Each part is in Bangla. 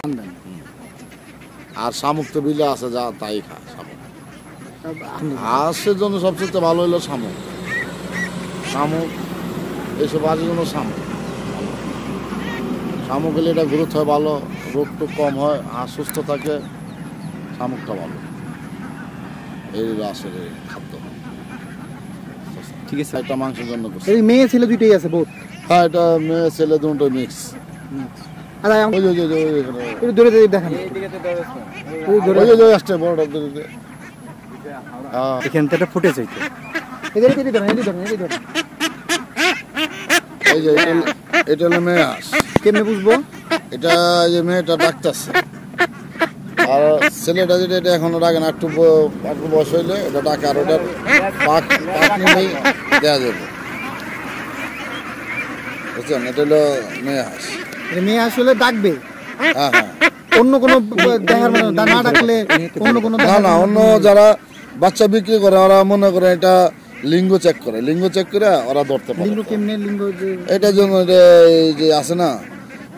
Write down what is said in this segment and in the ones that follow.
আনবেন। আর শামুক তো বিলে আছে, যা তাই খায় শামুক। হাঁসের জন্য সবচেয়ে ভালো হলো শামুক। শামুক এইসব হাঁসের জন্য শামুক শামুক হলে এটা গ্রোথ হয় ভালো, রোগ টোগ কম হয়, হাঁস সুস্থ থাকে, শামুকটা ভালো। এই আসলে খাদ্য। ঠিক আছে, এটা মাংসের জন্য করছে। এই মেয়ে ছেলে দুইটাই আছে বোধ। হ্যাঁ, এটা মেয়ে ছেলে দুটো মিক্স। আর ওই যে এখানে একটু ধরে ধরে দেখান, আসছে বড়টা ধরে। এখান থেকে ফুটেজ হইতো। এদের এদিকে ধরেন, এদিকে ধরেন, এদিকে ধরেন। এই যে এটা হলো মেয়ে হাঁস। কেমনে বুঝবো? এটা যে মেয়েটা ডাকতেছে, আর ছেলেটা যেটা এটা এখনো ডাকে না, একটু বয়স হইলে এটা ডাকে, আর ওটার পাক নিলেই দেওয়া যাবে। বুঝছেন, এটা হলো মেয়ে হাঁস। মেয়ে আসলে ডাকবে, হ্যাঁ হ্যাঁ, অন্য কোনো দেখার মানে না ডাকলে অন্য কোনো না অন্য যারা বাচ্চা বিক্রি করে ওরা মনে করে এটা লিঙ্গ চেক করে, লিঙ্গ চেক করে ওরা ধরতে পারে। লিঙ্গ কেমনে? লিঙ্গ এটার জন্য যে আছে না,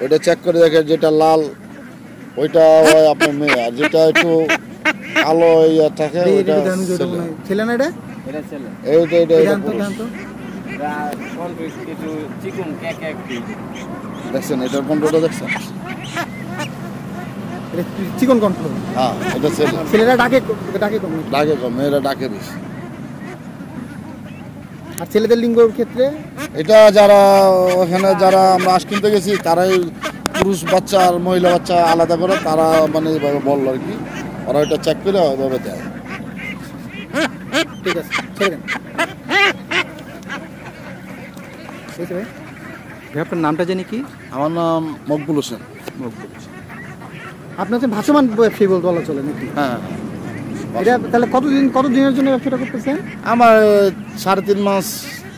ওইটা চেক করে দেখে, যেটা লাল ওইটা আপনার মেয়ে, আর যেটা একটু কালো ইয়া থাকে ওইটা ছেলে না। এটা এইটা দেখছেন, এটার কন্ট্রোলটা দেখছেন? চিকন কন্ট্রোল। হ্যাঁ, এটা ছেলে। ছেলেরা ডাকে কম, ডাকে কম, মেয়েরা ডাকে বেশি। আর ছেলেদের লিঙ্গর ক্ষেত্রে এটা যারা ওখানে যারা আমরা হাঁস কিনতে গেছি, তারাই পুরুষ বাচ্চা আর মহিলা বাচ্চা আলাদা করে তারা মানে এইভাবে বললো আর কি, ওরা ওইটা চেক করে ওইভাবে দেয়। ঠিক আছে, ছেড়ে দেন। আপনার নামটা জানি কি? আমার নাম মকবুল হোসেন। আপনি হচ্ছে ভাসমান ব্যবসায়ী বলা চলে নাকি? হ্যাঁ, এটা তাহলে কতদিনের জন্য ব্যবসাটা করতেছেন? আমার 3.5 মাস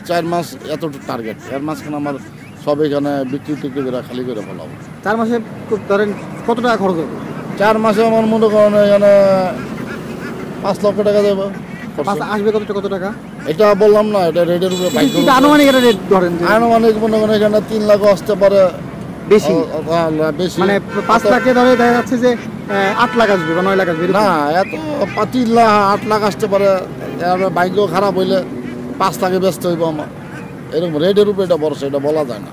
4 মাস এত টার্গেট। এর মাঝখানে আমার সব এখানে বিক্রি টিক্রি করে খালি করে ফেলাবো। 4 মাসে ধরেন কত টাকা খরচ হবে? 4 মাসে আমার মনে করেন এখানে 5 লক্ষ টাকা দেবো। আসবে কত টাকা? এটা বললাম না, এটা রেটের উপরে আনুমানিক একটা রেট ধরেন। আনুমানিক মনে করেন এখানে 3 লাখ আসতে পারে, বেশি বেশি মানে 5 লাখে ধরে দেখা যাচ্ছে যে 8 লাখ আসবে বা 9 লাখ আসবে না, এত 3 লাখ 8 লাখ আসতে পারে। ভাগ্য খারাপ হইলে 5 লাখে ব্যস্ত হইব আমার। এরকম রেটের উপরে এটা বড়, এটা বলা যায় না।